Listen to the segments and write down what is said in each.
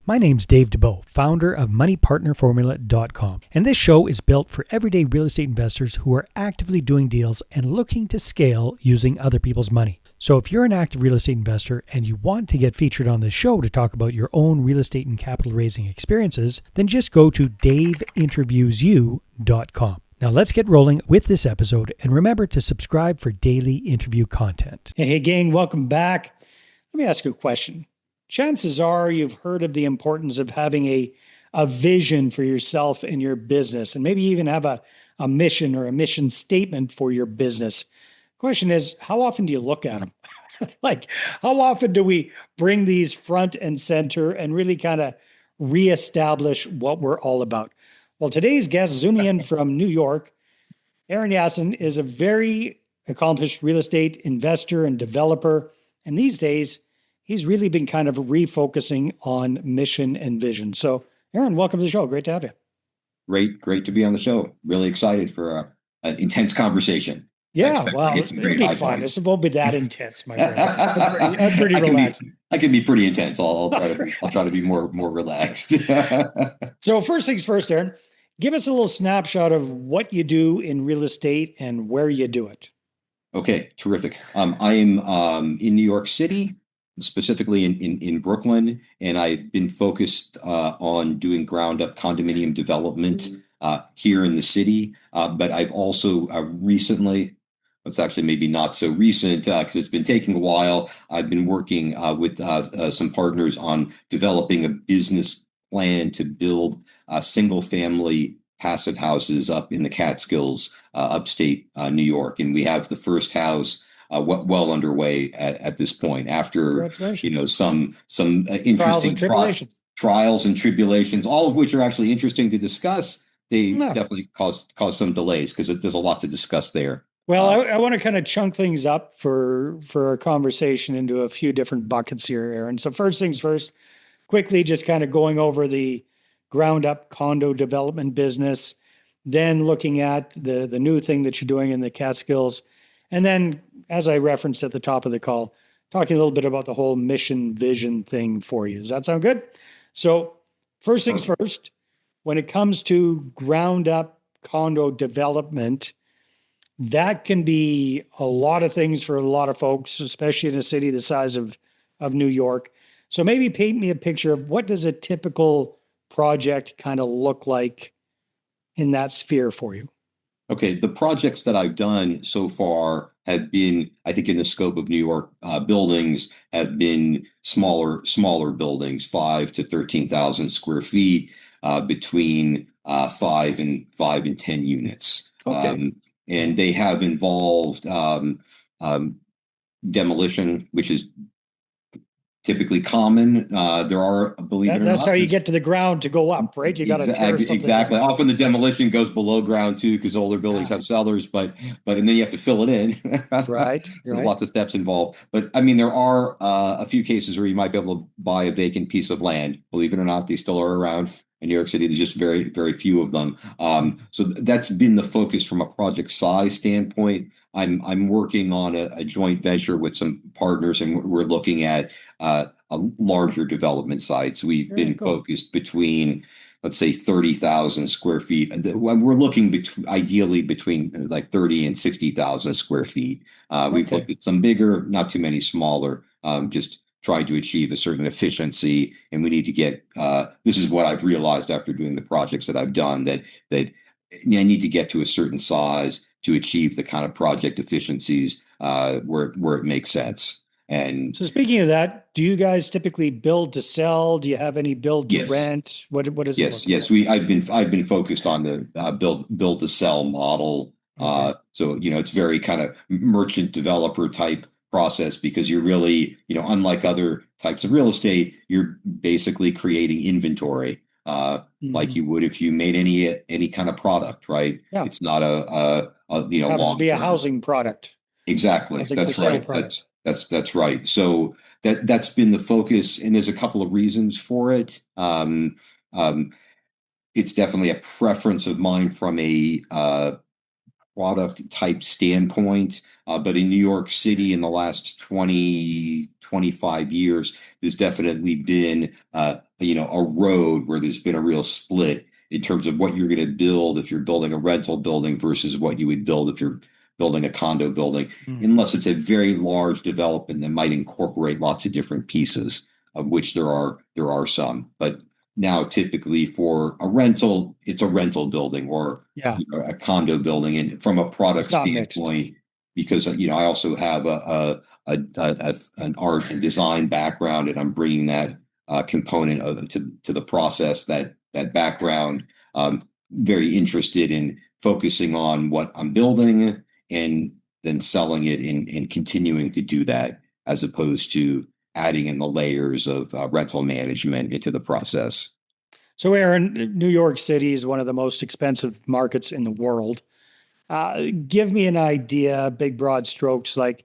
My name's Dave DeBow, founder of MoneyPartnerFormula.com, and this show is built for everyday real estate investors who are actively doing deals and looking to scale using other people's money. So if you're an active real estate investor and you want to get featured on this show to talk about your own real estate and capital raising experiences, then just go to daveinterviewsyou.com. Now let's get rolling with this episode, and remember to subscribe for daily interview content. Hey gang, welcome back. Let me ask you a question. Chances are you've heard of the importance of having a vision for yourself and your business, and maybe even have a mission or a mission statement for your business. Question is, how often do you look at them? Like, how often do we bring these front and center and really kind of reestablish what we're all about? Well, today's guest, zooming in from New York, Aaron Yassin is a very accomplished real estate investor and developer. And these days, he's really been kind of refocusing on mission and vision. So, Aaron, welcome to the show. Great to have you. Great to be on the show. Really excited for an intense conversation. Yeah, well, it'll be fun. This won't be that intense, my friend. I'm pretty relaxed. I can be pretty intense. I'll try to be more relaxed. So first things first, Aaron, give us a little snapshot of what you do in real estate and where you do it. Okay, terrific. I am in New York City, specifically in Brooklyn, and I've been focused on doing ground up condominium development here in the city. But I've also recently, it's actually maybe not so recent because it's been taking a while, I've been working with some partners on developing a business plan to build single family passive houses up in the Catskills, upstate New York. And we have the first house well underway at this point, after some interesting trials and tribulations, all of which are actually interesting to discuss. They definitely cause some delays because there's a lot to discuss there. Well, I want to kind of chunk things up for our conversation into a few different buckets here, Aaron. So first things first, quickly just kind of going over the ground up condo development business, then looking at the new thing that you're doing in the Catskills. And then, as I referenced at the top of the call, talking a little bit about the whole mission vision thing for you. Does that sound good? So first things first, when it comes to ground up condo development, that can be a lot of things for a lot of folks, especially in a city the size of New York. So maybe paint me a picture of what does a typical project kind of look like in that sphere for you? Okay, the projects that I've done so far have been, I think, in the scope of New York buildings, have been smaller buildings, 5 to 13,000 square feet, between 5 and 10 units. Okay. And they have involved demolition, which is typically common. There are, believe it or not, that's how you get to the ground to go up, right? You got to tear something exactly. down. Often the demolition goes below ground too, because older buildings have cellars, but and then you have to fill it in. Right. There's lots of steps involved. But I mean, there are a few cases where you might be able to buy a vacant piece of land. Believe it or not, they still are around. In New York City, there's just very, very few of them. So that's been the focus from a project size standpoint. I'm working on a joint venture with some partners, and we're looking at a larger development sites. We've been focused between, let's say, 30,000 square feet. We're looking ideally between like 30 and 60,000 square feet. We've looked at some bigger, not too many smaller, just trying to achieve a certain efficiency. And we need to get, this is what I've realized after doing the projects that I've done, that I need to get to a certain size to achieve the kind of project efficiencies where it makes sense. And so speaking of that, do you guys typically build to sell? Do you have any build to rent? What is it? Yes. I've been focused on the build to sell model. So, it's very kind of merchant developer type process, because you're really, unlike other types of real estate, you're basically creating inventory, like you would if you made any kind of product, right? Yeah. It's not a happens to be a housing product. Exactly. That's right. That's right. So that's been the focus, and there's a couple of reasons for it. It's definitely a preference of mine from a product type standpoint. But in New York City in the last 20, 25 years, there's definitely been a road where there's been a real split in terms of what you're going to build if you're building a rental building versus what you would build if you're building a condo building, Mm. unless it's a very large development that might incorporate lots of different pieces, of which there are some. But now typically for a rental, it's a rental building or Yeah, a condo building. And from a product it's not mixed. standpoint, because I also have an art and design background, and I'm bringing that component to the process, that background. Very interested in focusing on what I'm building and then selling it and continuing to do that, as opposed to adding in the layers of rental management into the process. So, Aaron, New York City is one of the most expensive markets in the world. Give me an idea, big broad strokes, like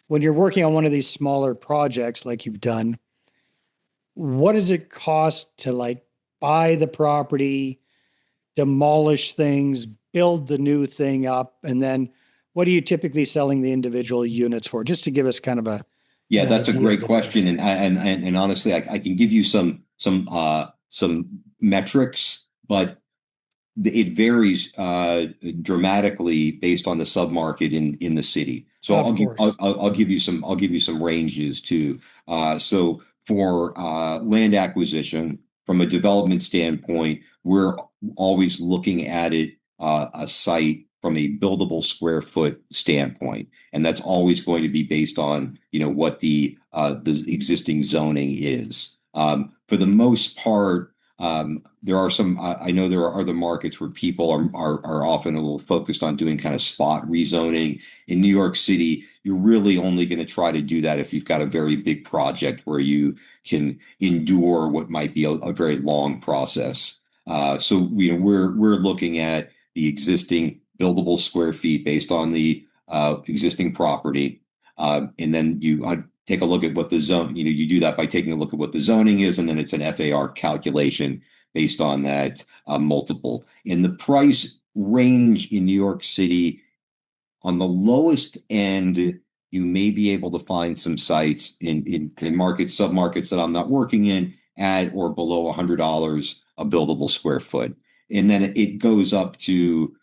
when you're working on one of these smaller projects like you've done, what does it cost to like buy the property, demolish things, build the new thing up, and then what are you typically selling the individual units for? Just to give us kind of Yeah, an that's a idea of great the question, difference. and honestly, I can give you some metrics, but it varies dramatically based on the submarket in the city. So Of course. I'll give you some ranges too. So for land acquisition, from a development standpoint, we're always looking at it a site from a buildable square foot standpoint, and that's always going to be based on what the existing zoning is. For the most part, there are some, I know there are other markets where people are often a little focused on doing kind of spot rezoning. In New York City, you're really only going to try to do that if you've got a very big project where you can endure what might be a very long process. So we're looking at the existing buildable square feet based on the existing property, and then you take a look at what the zone, you do that by taking a look at what the zoning is, and then it's an FAR calculation based on that multiple. In the price range in New York City, on the lowest end, you may be able to find some sites in markets, submarkets that I'm not working in, at or below $100 a buildable square foot. And then it goes up to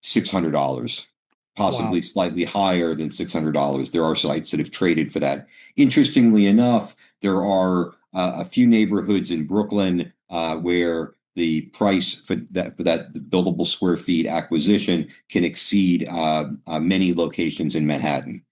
$600, possibly Wow. slightly higher than $600. There are sites that have traded for that. Interestingly enough, there are a few neighborhoods in Brooklyn where the price for that buildable square feet acquisition can exceed many locations in Manhattan,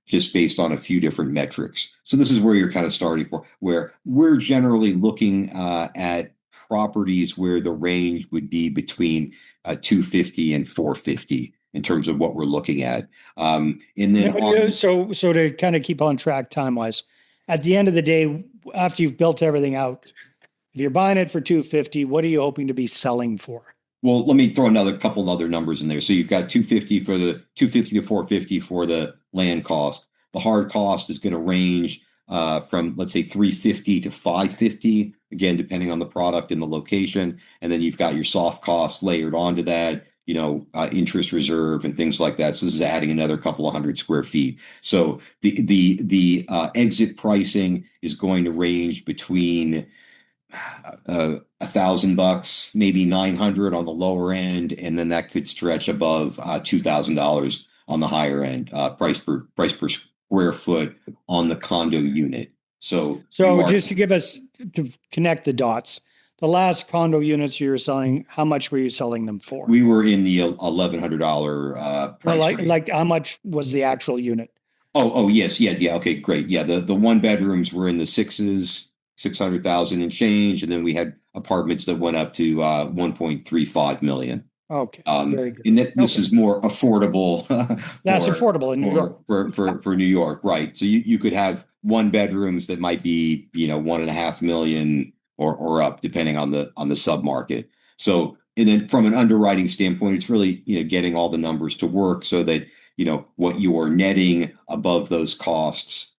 just based on a few different metrics. So this is where you're kind of starting for, where we're generally looking at properties where the range would be between 250 and 450 in terms of what we're looking at. And then So to kind of keep on track time wise, at the end of the day, after you've built everything out, if you're buying it for 250, what are you hoping to be selling for? well, let me throw another couple other numbers in there. So you've got 250 to 450 for the land cost. The hard cost is going to range from, let's say, 350 to 550, again, depending on the product and the location. And then you've got your soft costs layered onto that, interest reserve and things like that. So this is adding another couple of hundred square feet. So the exit pricing is going to range between $1,000, maybe 900 on the lower end, and then that could stretch above $2,000 on the higher end, price per square foot on the condo unit. So you So are just to give us to connect the dots, the last condo units you were selling, how much were you selling them for? we were in the $1,100 No, price range. like how much was the actual unit? Oh, yes, yeah. Okay, great. Yeah, the one bedrooms were in the sixes, 600,000 and change, and then we had apartments that went up to 1.35 million. Okay, very good. And that this Okay, is more affordable that's for affordable in New York. for New York, right? So you could have one bedrooms that might be 1.5 million or up, depending on the submarket. So and then from an underwriting standpoint, it's really getting all the numbers to work so that what you are netting above those costs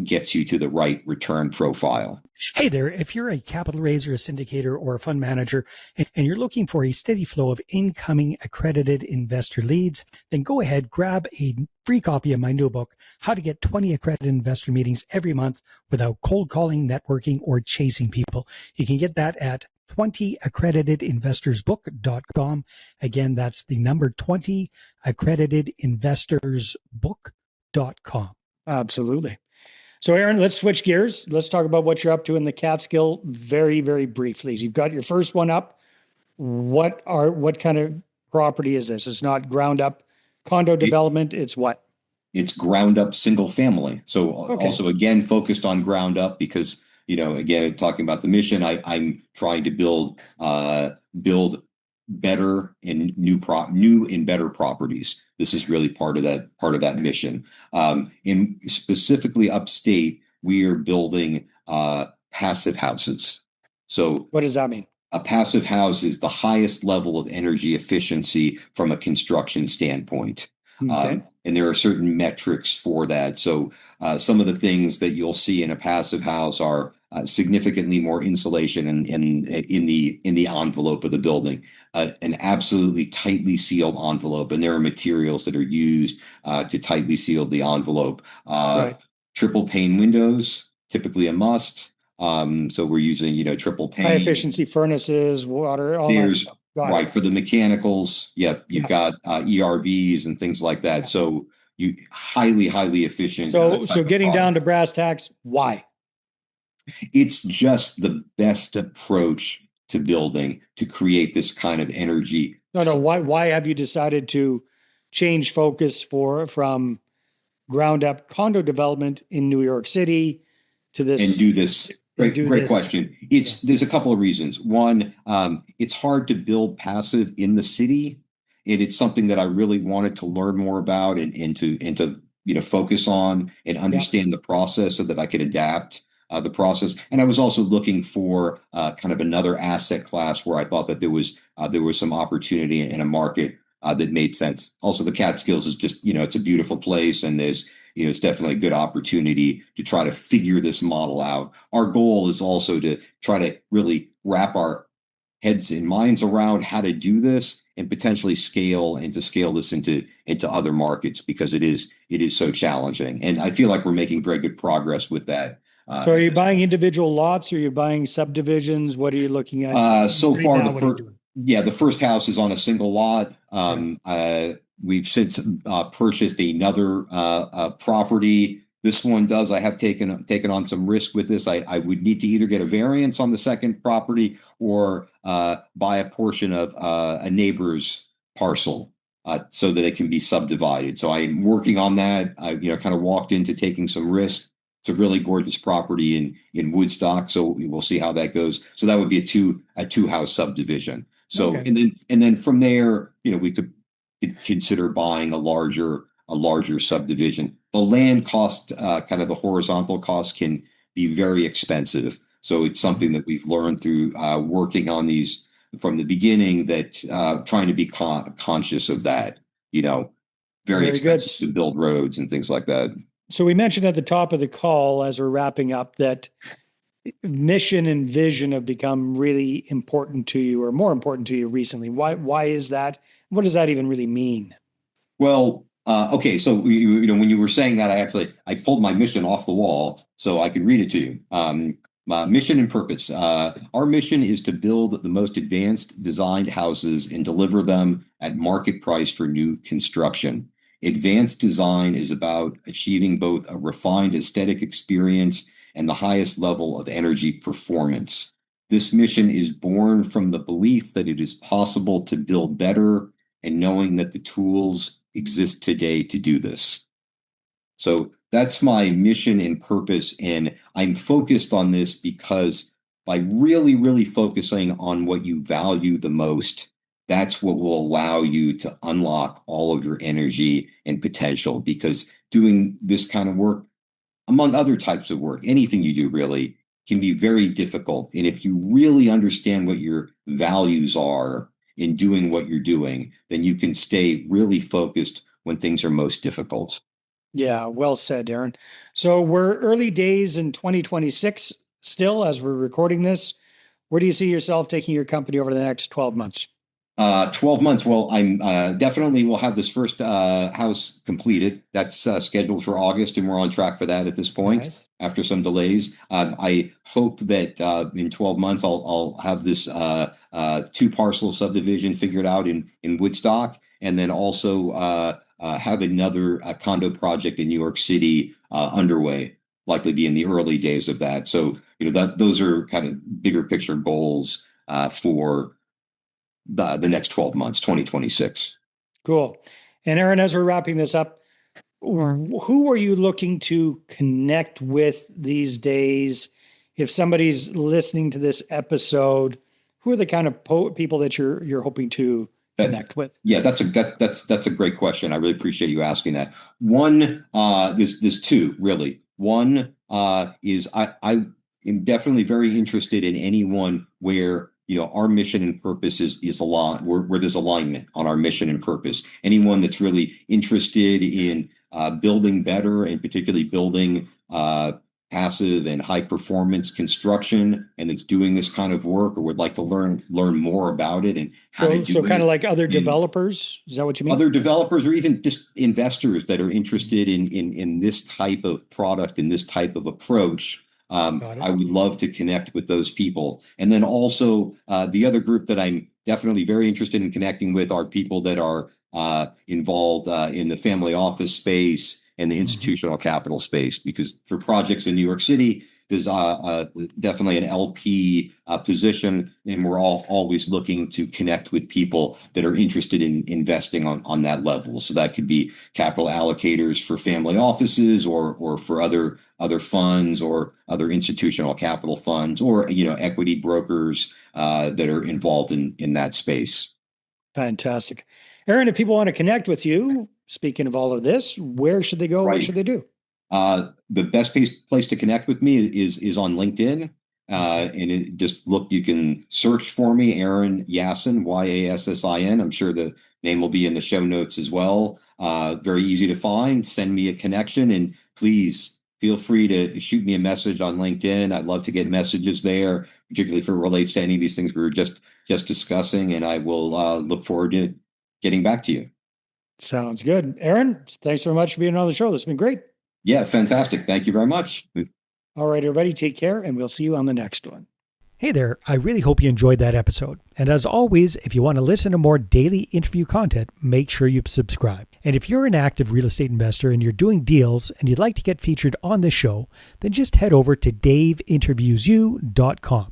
gets you to the right return profile. Hey there, if you're a capital raiser, a syndicator, or a fund manager, and you're looking for a steady flow of incoming accredited investor leads, then go ahead, grab a free copy of my new book, How to Get 20 Accredited Investor Meetings Every Month Without Cold Calling, Networking, or Chasing People. You can get that at 20accreditedinvestorsbook.com. Again, that's the number 20accreditedinvestorsbook.com. Absolutely. So, Aaron, let's switch gears. Let's talk about what you're up to in the Catskill very, very briefly. You've got your first one up. What kind of property is this? It's not ground up condo development. It's what? It's ground up single family. So also again focused on ground up because again talking about the mission, I'm trying to build better and new and better properties. This is really part of that mission. In specifically upstate, we are building passive houses. So what does that mean? A passive house is the highest level of energy efficiency from a construction standpoint. Okay. And there are certain metrics for that. So some of the things that you'll see in a passive house are significantly more insulation in the envelope of the building, an absolutely tightly sealed envelope, and there are materials that are used to tightly seal the envelope. Right. Triple pane windows, typically a must. So we're using triple pane. High efficiency furnaces, water, all that stuff. Right, for the mechanicals, you've got ERVs and things like that. So you highly efficient. So getting down to brass tacks, why? It's just the best approach to building to create this kind of energy. No. Why have you decided to change focus from ground up condo development in New York City to this and do this? Great question. There's a couple of reasons. One, it's hard to build passive in the city, and it's something that I really wanted to learn more about and to focus on and understand the process so that I could adapt the process. And I was also looking for kind of another asset class where I thought that there was some opportunity in a market that made sense. Also, the Catskills is just it's a beautiful place, and there's it's definitely a good opportunity to try to figure this model out. Our goal is also to try to really wrap our heads and minds around how to do this and potentially scale this into other markets, because it is so challenging. And I feel like we're making very good progress with that. So are you buying individual lots, or are you buying subdivisions? What are you looking at? So far, the first house is on a single lot. We've since purchased another property. This one does. I have taken on some risk with this. I would need to either get a variance on the second property or buy a portion of a neighbor's parcel so that it can be subdivided. So I'm working on that. I kind of walked into taking some risk. It's a really gorgeous property in Woodstock. So we'll see how that goes. So that would be a two house subdivision. So and then from there, we could consider buying a larger subdivision. The land cost, kind of the horizontal cost, can be very expensive. So it's something that we've learned through working on these from the beginning, that trying to be conscious of that, very expensive to build roads and things like that. So we mentioned at the top of the call, as we're wrapping up, that mission and vision have become really important to you, or more important to you recently. Why is that? What does that even really mean? Well, okay. So when you were saying that, I pulled my mission off the wall so I could read it to you. My mission and purpose. Our mission is to build the most advanced designed houses and deliver them at market price for new construction. Advanced design is about achieving both a refined aesthetic experience and the highest level of energy performance. This mission is born from the belief that it is possible to build better, and knowing that the tools exist today to do this. So that's my mission and purpose. And I'm focused on this because by really focusing on what you value the most, that's what will allow you to unlock all of your energy and potential. Because doing this kind of work, among other types of work, anything you do really, can be very difficult. And if you really understand what your values are in doing what you're doing, then you can stay really focused when things are most difficult. Yeah, well said, Aaron. So we're early days in 2026 still as we're recording this. Where do you see yourself taking your company over the next 12 months? 12 months. Well, I'm definitely will have this first house completed. That's scheduled for August, and we're on track for that at this point Nice. after some delays. I hope that in 12 months I'll have this two parcel subdivision figured out in Woodstock, and then also have another condo project in New York City underway. Likely be in the early days of that. So that those are kind of bigger picture goals for the next 12 months, 2026. Cool. And Aaron, as we're wrapping this up, who are you looking to connect with these days? If somebody's listening to this episode, who are the kind of people that you're hoping to connect with? Yeah, that's a great question. I really appreciate you asking that. One, there's two really. One is I am definitely very interested in anyone where our mission and purpose is aligned, where there's alignment on our mission and purpose. Anyone that's really interested in building better, and particularly building passive and high performance construction, and it's doing this kind of work, or would like to learn more about it and how to do So it. kind of like other developers, is that what you mean? Other developers, or even just investors that are interested in this type of product and this type of approach. I would love to connect with those people. And then also the other group that I'm definitely very interested in connecting with are people that are involved in the family office space and the institutional capital space, because for projects in New York City, there's definitely an LP position, and we're always looking to connect with people that are interested in investing on that level. So that could be capital allocators for family offices, or for other funds, or other institutional capital funds, or equity brokers that are involved in that space. Fantastic. Aaron, if people want to connect with you, speaking of all of this, where should they go? Right. What should they do? The best place to connect with me is on LinkedIn. And just look, you can search for me, Aaron Yassin, Yassin. I'm sure the name will be in the show notes as well. Very easy to find. Send me a connection, and please feel free to shoot me a message on LinkedIn. I'd love to get messages there, particularly if it relates to any of these things we were just discussing, and I will look forward to getting back to you. Sounds good. Aaron, thanks so much for being on the show. This has been great. Yeah, fantastic. Thank you very much. All right, everybody, take care, and we'll see you on the next one. Hey there, I really hope you enjoyed that episode. And as always, if you want to listen to more daily interview content, make sure you subscribe. And if you're an active real estate investor and you're doing deals and you'd like to get featured on this show, then just head over to daveinterviewsyou.com.